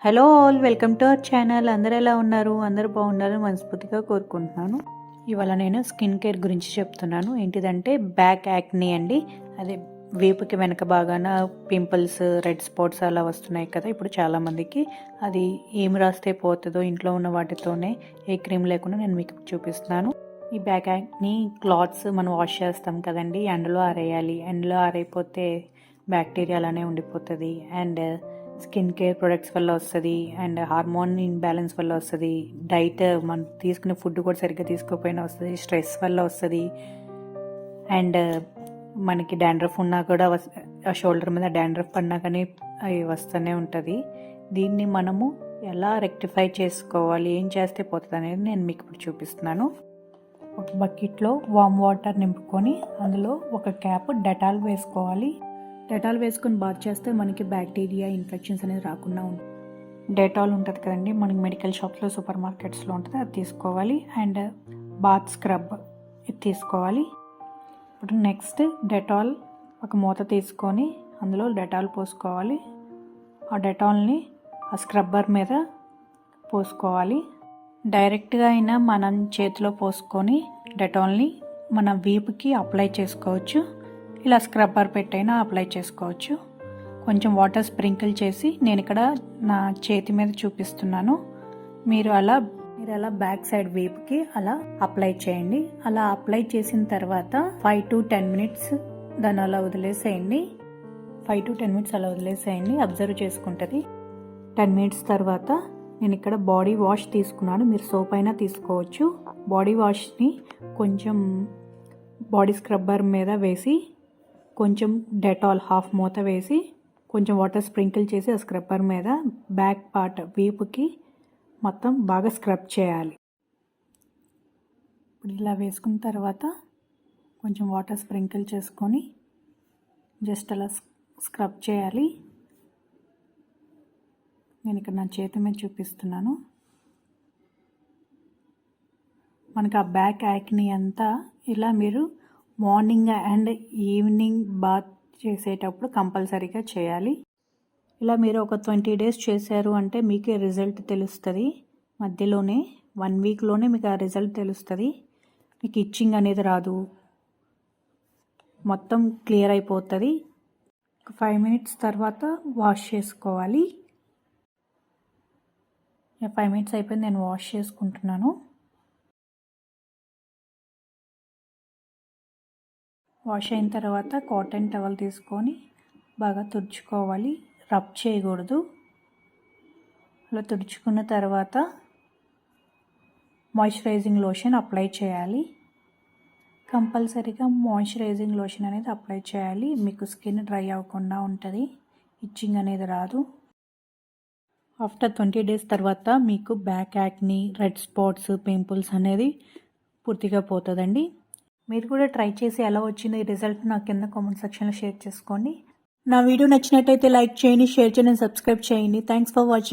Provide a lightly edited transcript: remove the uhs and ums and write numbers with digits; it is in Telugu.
Hello all, welcome to our channel. అందరూ ఎలా ఉన్నారు? అందరూ బాగుండాలని మనస్ఫూర్తిగా కోరుకుంటున్నాను. ఇవాళ నేను స్కిన్ కేర్ గురించి చెప్తున్నాను. ఏంటిదంటే బ్యాక్ యాక్నీ అండి. అదే వీపుకి వెనక బాగాన పింపుల్స్, రెడ్ స్పాట్స్ అలా వస్తున్నాయి కదా ఇప్పుడు చాలామందికి. అది ఏమి రాస్తే పోతుందో ఇంట్లో ఉన్న వాటితోనే, ఏ క్రీమ్ లేకుండా నేను మీకు చూపిస్తున్నాను. ఈ బ్యాక్ యాక్నీ క్లాత్స్ మనం వాష్ చేస్తాం కదండి, ఎండలో ఆరేయాలి. ఎండలో ఆరైపోతే బ్యాక్టీరియా అలానే ఉండిపోతుంది. అండ్ స్కిన్ కేర్ ప్రొడక్ట్స్ వల్ల వస్తుంది, అండ్ హార్మోన్ ఇన్బ్యాలెన్స్ వల్ల వస్తుంది, డైట్ మనం తీసుకునే ఫుడ్ కూడా సరిగ్గా తీసుకోకపోయినా వస్తుంది, స్ట్రెస్ వల్ల వస్తుంది, అండ్ మనకి డాండ్రఫ్ ఉన్నా కూడా షోల్డర్ మీద డాండ్రఫ్ పడినా కానీ అవి వస్తూనే ఉంటుంది. దీన్ని మనము ఎలా రెక్టిఫై చేసుకోవాలి, ఏం చేస్తే పోతుంది అనేది నేను మీకు ఇప్పుడు చూపిస్తున్నాను. ఒక బకెట్లో వామ్ వాటర్ నింపుకొని అందులో ఒక క్యాప్ డెటాల్ వేసుకోవాలి. డెటాల్ వేసుకొని బాత్ చేస్తే మనకి బ్యాక్టీరియా ఇన్ఫెక్షన్స్ అనేది రాకుండా ఉంటుంది. డెటాల్ ఉంటుంది కదండి, మనకి మెడికల్ షాప్స్లో, సూపర్ మార్కెట్స్లో ఉంటుంది, అది తీసుకోవాలి. అండ్ బాత్ స్క్రబ్ ఇది తీసుకోవాలి. ఇప్పుడు నెక్స్ట్ డెటాల్ ఒక మూత తీసుకొని అందులో డెటాల్ పోసుకోవాలి. ఆ డెటాల్ని ఆ స్క్రబ్బర్ మీద పోసుకోవాలి. డైరెక్ట్గా అయినా మనం చేతిలో పోసుకొని డెటాల్ని మన వీపుకి అప్లై చేసుకోవచ్చు. ఇలా స్క్రబ్బర్ పెట్టైనా అప్లై చేసుకోవచ్చు. కొంచెం వాటర్ స్ప్రింకిల్ చేసి నేను ఇక్కడ నా చేతి మీద చూపిస్తున్నాను. మీరు అలా బ్యాక్ సైడ్ వీపుకి అలా అప్లై చేయండి. అలా అప్లై చేసిన తర్వాత 5 to 10 minutes దాన్ని అలా వదిలేసేయండి. 5 to 10 minutes అలా వదిలేసేయండి, అబ్జర్వ్ చేసుకుంటుంది. 10 minutes తర్వాత నేను ఇక్కడ బాడీ వాష్ తీసుకున్నాను. మీరు సోప్ అయినా తీసుకోవచ్చు. బాడీ వాష్ని కొంచెం బాడీ స్క్రబ్బర్ మీద వేసి, కొంచెం డెటాల్ హాఫ్ మూత వేసి, కొంచెం వాటర్ స్ప్రింకిల్ చేసి ఆ స్క్రబ్బర్ మీద బ్యాక్ పార్ట్ వీపుకి మొత్తం బాగా స్క్రబ్ చేయాలి. ఇప్పుడు ఇలా వేసుకున్న తర్వాత కొంచెం వాటర్ స్ప్రింకిల్ చేసుకొని జస్ట్ అలా స్క్రబ్ చేయాలి. నేను ఇక్కడ నా చేతి మీద చూపిస్తున్నాను. మనకు ఆ బ్యాక్ యాక్నీ అంతా ఇలా మీరు మార్నింగ్ అండ్ ఈవినింగ్ బాత్ చేసేటప్పుడు కంపల్సరీగా చేయాలి. ఇలా మీరు ఒక 20 days చేశారు అంటే మీకే రిజల్ట్ తెలుస్తుంది. మధ్యలోనే 1 weekలోనే మీకు ఆ రిజల్ట్ తెలుస్తుంది. మీకు ఇచ్చింగ్ అనేది రాదు, మొత్తం క్లియర్ అయిపోతుంది. 5 minutes తర్వాత వాష్ చేసుకోవాలి. 5 minutes అయిపోయింది, నేను వాష్ చేసుకుంటున్నాను. వాష్ అయిన తర్వాత కాటన్ టవల్ తీసుకొని బాగా తుడుచుకోవాలి, రబ్ చేయకూడదు. అలా తుడుచుకున్న తర్వాత మాయిశ్చరైజింగ్ లోషన్ అప్లై చేయాలి. కంపల్సరీగా మాయిశ్చరైజింగ్ లోషన్ అనేది అప్లై చేయాలి. మీకు స్కిన్ డ్రై అవ్వకుండా ఉంటుంది, ఇచ్చింగ్ అనేది రాదు. ఆఫ్టర్ 20 days తర్వాత మీకు back acne, red spots, pimples అనేది పూర్తిగా పోతుందండి. మీరు కూడా ట్రై చేసి ఎలా వచ్చిందో ఈ రిజల్ట్ నాకు కింద కామెంట్ సెక్షన్లో షేర్ చేసుకోండి. నా వీడియో నచ్చినట్టయితే లైక్ చేయండి, షేర్ చేయండి, సబ్స్క్రైబ్ చేయండి. Thanks for watching.